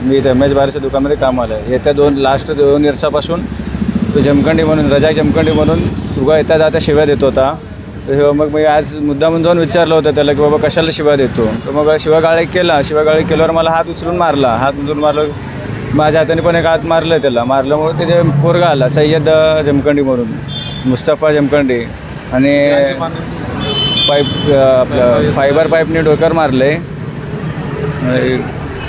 मी इथे M H बारच्या दुकानामध्ये कामाला आहे. येत्या लास्ट 2 वर्षापासून तो जमखंडी म्हणून रजाक जमखंडी म्हणून उगा येता जाता शिव्या देत होता. तर मग मी आज मुद्दामून जाऊन विचारलं होतं त्याला की बाबा कशाला शिव्या देतो. तर मग शिवागाळी केल्यावर मला हात उचलून मारलं. माझ्या हाताने पण एक हात मारलं त्याला. मारल्यामुळे त्याचे पोरगा आला सय्यद जमखंडी म्हणून, मुस्तफा जमखंडी, आणि आपलं फायबर पाईपने डोक्यावर मारलं.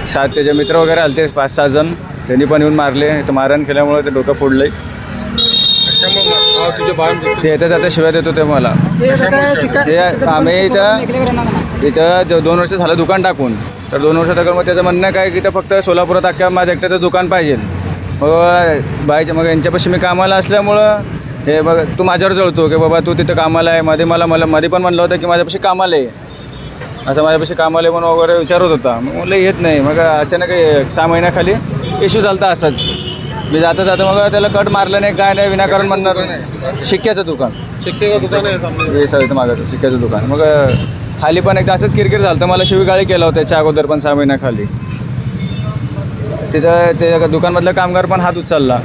त्याचे मित्र वगैरे आले ते 5-6 जण, त्यांनी पण येऊन मारले. तर मारहाण केल्यामुळे ते डोकं फोडलं. ते येतं जाता शिवाय देतो ते मला. आम्ही इथं 2 वर्ष झालं दुकान टाकून. तर 2 वर्ष टाकून मग त्याचं म्हणणं काय की इथं फक्त सोलापुरात अख्ख्या माझ्या एकट्याचं दुकान पाहिजे. मग यांच्यापाशी मी कामाला असल्यामुळं हे बघ तू माझ्यावर जळतो की बाबा तू तिथं कामाला आहे. मध्ये पण म्हणलं होतं की माझ्यापाशी कामाला आहे, असं माझ्यापाशी कामाला म्हणून वगैरे विचारत होता. मग म्हणलं येत नाही. मग अचानक 6 महिन्याखाली इश्यू झाला असाच. मी जाता मग त्याला कट मारलं नाही, काय नाही, विनाकारण म्हणणार. शिक्क्याचं दुकान आहे मागं, शिक्क्याचं दुकान. मग खाली पण एकदा असंच किरकिर झालं तर मला शिवीगाळी केला होता त्याच्या अगोदर पण 6 महिन्याखाली. तिथं ते दुकानमधलं कामगार पण हात उचलला.